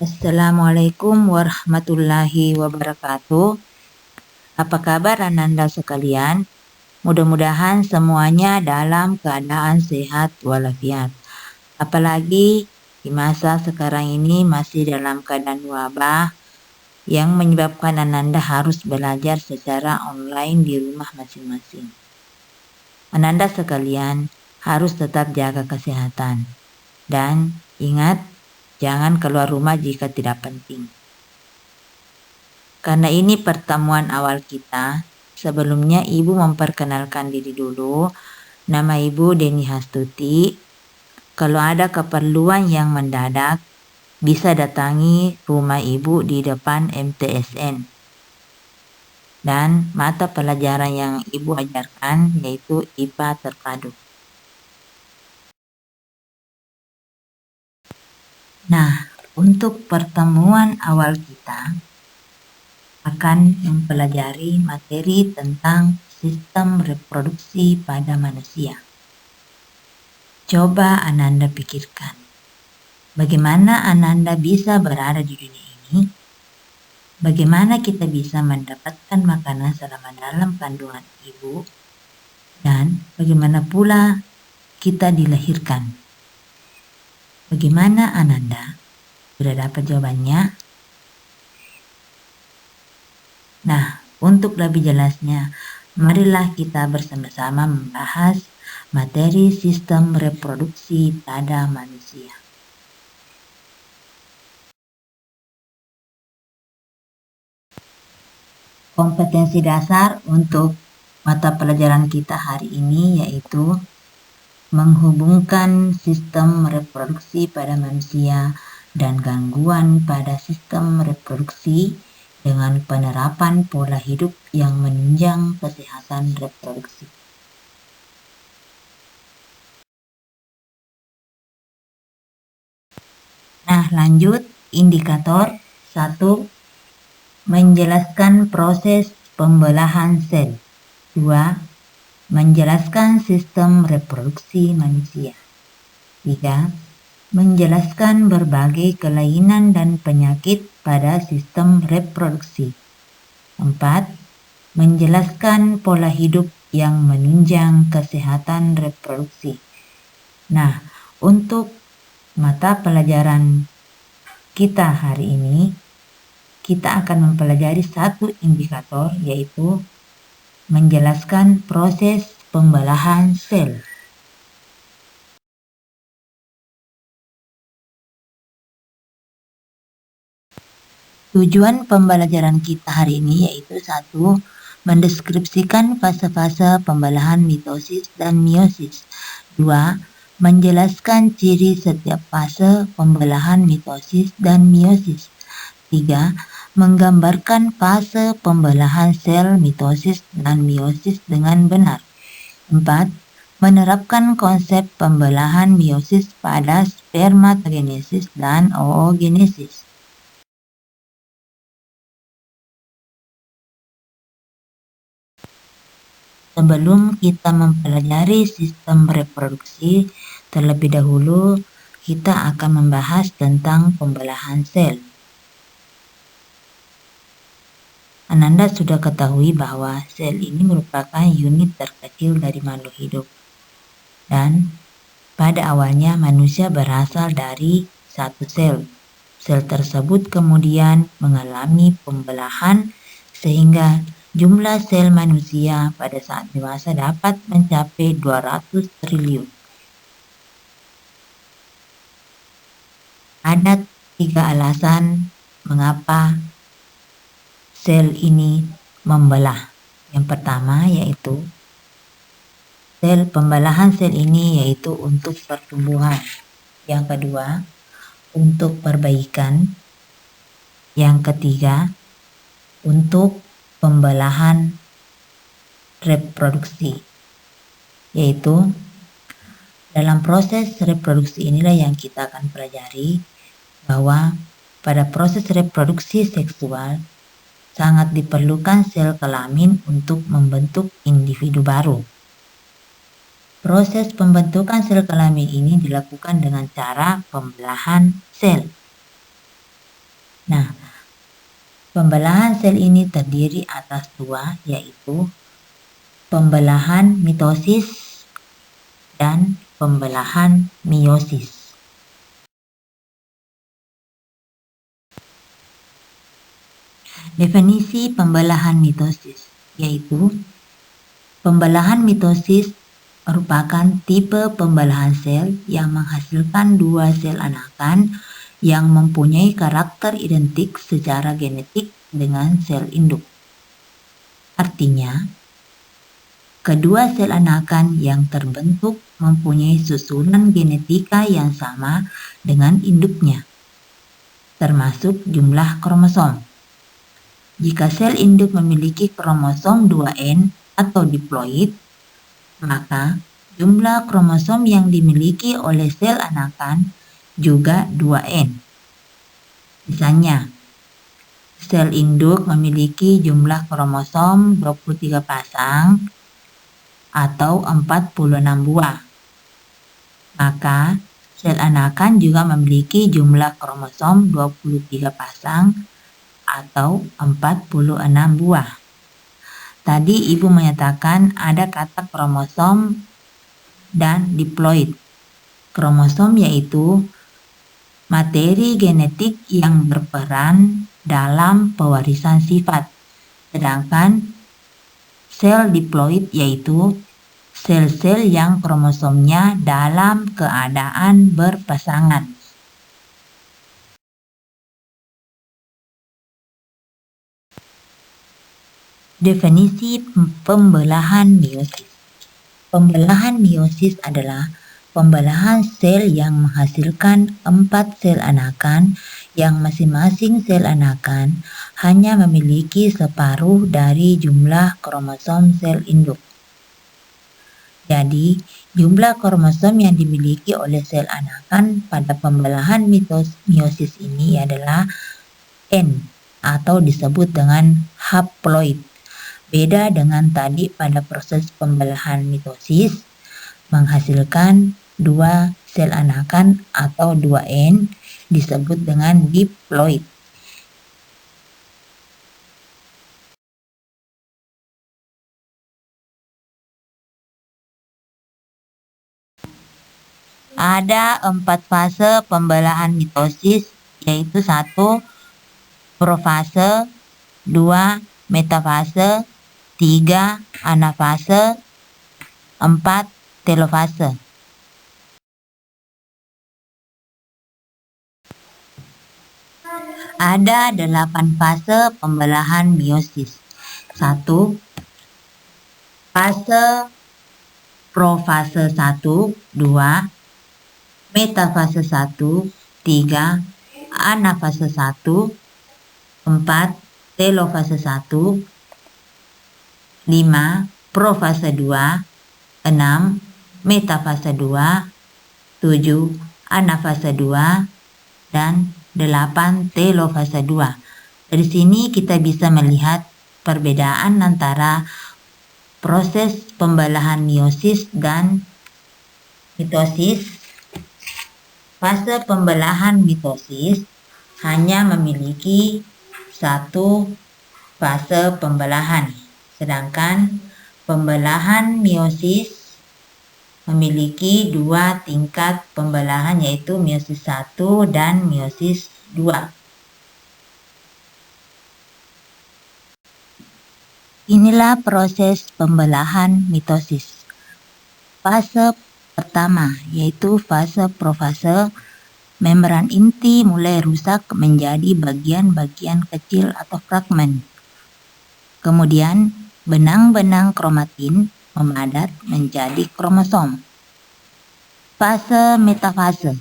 Assalamualaikum warahmatullahi wabarakatuh. Apa kabar Ananda sekalian? Mudah-mudahan semuanya dalam keadaan sehat walafiat. Apalagi di masa sekarang ini masih dalam keadaan wabah yang menyebabkan Ananda harus belajar secara online di rumah masing-masing. Ananda sekalian harus tetap jaga kesehatan. Dan ingat, jangan keluar rumah jika tidak penting. Karena ini pertemuan awal kita, sebelumnya Ibu memperkenalkan diri dulu. Nama Ibu Deni Hastuti. Kalau ada keperluan yang mendadak, bisa datangi rumah Ibu di depan MTSN. Dan mata pelajaran yang Ibu ajarkan yaitu IPA terpadu. Nah, untuk pertemuan awal kita akan mempelajari materi tentang sistem reproduksi pada manusia. Coba Ananda pikirkan, bagaimana Ananda bisa berada di dunia ini? Bagaimana kita bisa mendapatkan makanan selama dalam kandungan ibu? Dan bagaimana pula kita dilahirkan? Bagaimana Ananda? Sudah dapat jawabannya? Nah, untuk lebih jelasnya, marilah kita bersama-sama membahas materi sistem reproduksi pada manusia. Kompetensi dasar untuk mata pelajaran kita hari ini yaitu menghubungkan sistem reproduksi pada manusia dan gangguan pada sistem reproduksi dengan penerapan pola hidup yang menunjang kesehatan reproduksi. Nah, lanjut indikator 1. Menjelaskan proses pembelahan sel. 2. Menjelaskan sistem reproduksi manusia. 3. Menjelaskan berbagai kelainan dan penyakit pada sistem reproduksi. 4. Menjelaskan pola hidup yang menunjang kesehatan reproduksi. Nah, untuk mata pelajaran kita hari ini, kita akan mempelajari satu indikator yaitu menjelaskan proses pembelahan sel. Tujuan pembelajaran kita hari ini yaitu 1. Mendeskripsikan fase-fase pembelahan mitosis dan meiosis. 2. Menjelaskan ciri setiap fase pembelahan mitosis dan meiosis. 3. Menggambarkan fase pembelahan sel mitosis dan meiosis dengan benar. 4. Menerapkan konsep pembelahan meiosis pada spermatogenesis dan oogenesis. Sebelum kita mempelajari sistem reproduksi, terlebih dahulu kita akan membahas tentang pembelahan sel. Ananda sudah ketahui bahwa sel ini merupakan unit terkecil dari makhluk hidup. Dan pada awalnya manusia berasal dari satu sel. Sel tersebut kemudian mengalami pembelahan sehingga jumlah sel manusia pada saat dewasa dapat mencapai 200 triliun. Ada 3 alasan mengapa sel ini membelah. Yang pertama yaitu pembelahan sel ini yaitu untuk pertumbuhan. Yang kedua, untuk perbaikan. Yang ketiga, untuk pembelahan reproduksi. Yaitu dalam proses reproduksi inilah yang kita akan pelajari bahwa pada proses reproduksi seksual sangat diperlukan sel kelamin untuk membentuk individu baru. Proses pembentukan sel kelamin ini dilakukan dengan cara pembelahan sel. Nah, pembelahan sel ini terdiri atas dua, yaitu pembelahan mitosis dan pembelahan meiosis. Definisi pembelahan mitosis, yaitu pembelahan mitosis merupakan tipe pembelahan sel yang menghasilkan dua sel anakan yang mempunyai karakter identik secara genetik dengan sel induk. Artinya, kedua sel anakan yang terbentuk mempunyai susunan genetika yang sama dengan induknya, termasuk jumlah kromosom. Jika sel induk memiliki kromosom 2N atau diploid, maka jumlah kromosom yang dimiliki oleh sel anakan juga 2N. Misalnya, sel induk memiliki jumlah kromosom 23 pasang atau 46 buah. Maka, sel anakan juga memiliki jumlah kromosom 23 pasang atau 46 buah. Tadi Ibu menyatakan ada kata kromosom dan diploid. Kromosom yaitu materi genetik yang berperan dalam pewarisan sifat. Sedangkan sel diploid yaitu sel-sel yang kromosomnya dalam keadaan berpasangan. Definisi pembelahan meiosis. Pembelahan meiosis adalah pembelahan sel yang menghasilkan 4 sel anakan yang masing-masing sel anakan hanya memiliki separuh dari jumlah kromosom sel induk. Jadi, jumlah kromosom yang dimiliki oleh sel anakan pada pembelahan meiosis ini adalah N atau disebut dengan haploid. Beda dengan tadi pada proses pembelahan mitosis menghasilkan 2 sel anakan atau 2N disebut dengan diploid. Ada 4 fase pembelahan mitosis, yaitu 1. Profase, 2. Metafase, 3. Anafase, 4. Telofase. Ada 8 fase pembelahan meiosis. 1. Fase profase 1, 2. Metafase 1, 3. Anafase 1, 4. Telofase 1, 5. Profase 2, 6. Metafase 2, 7. Anafase 2, dan 8. Telofase 2. Dari sini kita bisa melihat perbedaan antara proses pembelahan meiosis dan mitosis. Fase pembelahan mitosis hanya memiliki 1 fase pembelahan, sedangkan pembelahan meiosis memiliki 2 tingkat pembelahan, yaitu meiosis 1 dan meiosis 2. Inilah proses pembelahan mitosis. Fase pertama yaitu fase profase, membran inti mulai rusak menjadi bagian-bagian kecil atau fragmen. Kemudian benang-benang kromatin memadat menjadi kromosom. Fase metafase.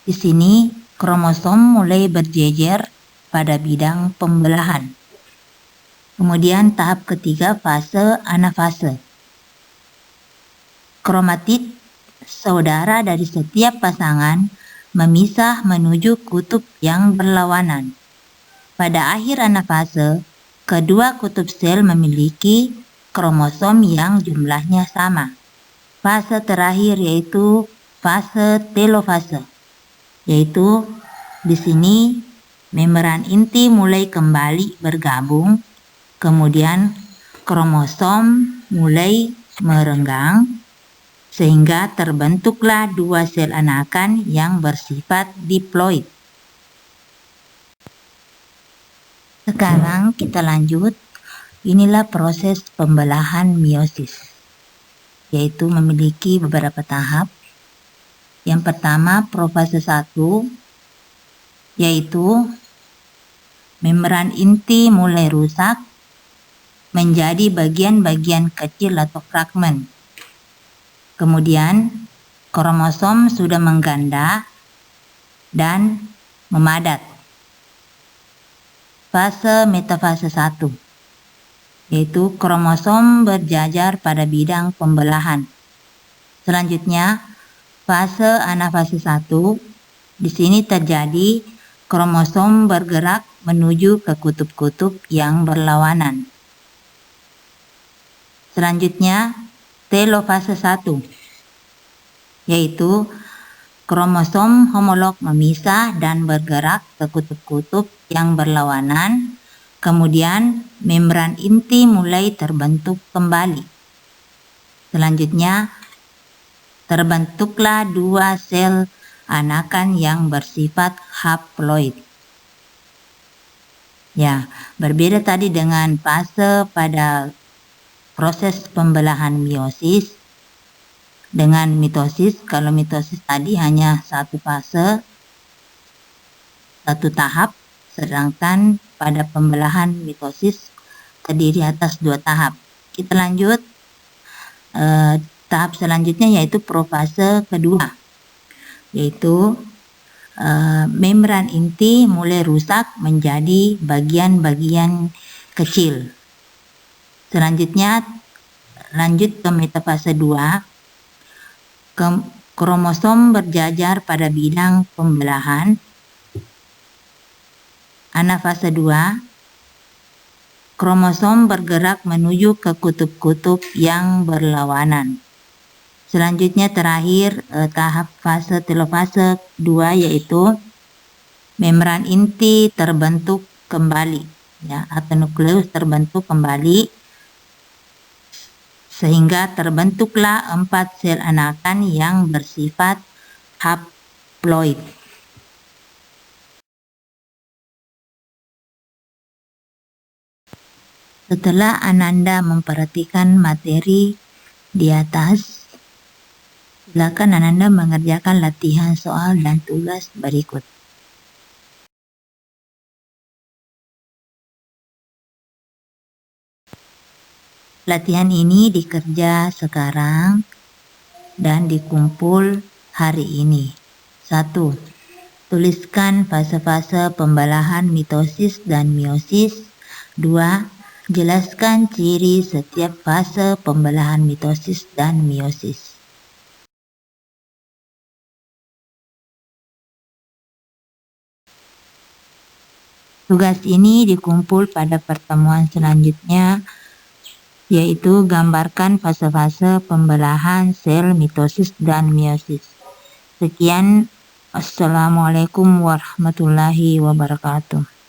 Di sini kromosom mulai berjejer pada bidang pembelahan. Kemudian tahap ketiga fase anafase. Kromatid saudara dari setiap pasangan memisah menuju kutub yang berlawanan. Pada akhir anafase, kedua kutub sel memiliki kromosom yang jumlahnya sama. Fase terakhir yaitu fase telofase, yaitu Di sini membran inti mulai kembali bergabung, kemudian kromosom mulai merenggang, sehingga terbentuklah dua sel anakan yang bersifat diploid. Sekarang kita lanjut. Inilah proses pembelahan meiosis, yaitu memiliki beberapa tahap. Yang pertama, profase 1, yaitu membran inti mulai rusak menjadi bagian-bagian kecil atau fragmen. Kemudian kromosom sudah mengganda dan memadat. Fase metafase 1, yaitu kromosom berjajar pada bidang pembelahan. Selanjutnya, fase anafase 1, di sini terjadi kromosom bergerak menuju ke kutub-kutub yang berlawanan. Selanjutnya, telofase 1, yaitu kromosom homolog memisah dan bergerak ke kutub-kutub yang berlawanan. Kemudian membran inti mulai terbentuk kembali. Selanjutnya, terbentuklah dua sel anakan yang bersifat haploid. Ya, berbeda tadi dengan fase pada proses pembelahan meiosis dengan mitosis. Kalau mitosis tadi hanya satu fase, satu tahap, sedangkan pada pembelahan mitosis terdiri atas dua tahap. Kita lanjut tahap selanjutnya, yaitu profase kedua, yaitu membran inti mulai rusak menjadi bagian-bagian kecil. Selanjutnya lanjut ke metafase 2, kromosom berjajar pada bidang pembelahan. Anafase 2, kromosom bergerak menuju ke kutub-kutub yang berlawanan. Selanjutnya terakhir tahap fase telofase 2, yaitu membran inti terbentuk kembali, ya, atau nukleus terbentuk kembali, sehingga terbentuklah 4 sel anakan yang bersifat haploid. Setelah Ananda memperhatikan materi di atas, silakan Ananda mengerjakan latihan soal dan tugas berikut. Latihan ini dikerja sekarang dan dikumpul hari ini. 1. Tuliskan fase-fase pembelahan mitosis dan meiosis. 2. Jelaskan ciri setiap fase pembelahan mitosis dan meiosis. Tugas ini dikumpul pada pertemuan selanjutnya, yaitu gambarkan fase-fase pembelahan sel mitosis dan meiosis. Sekian, Assalamualaikum warahmatullahi wabarakatuh.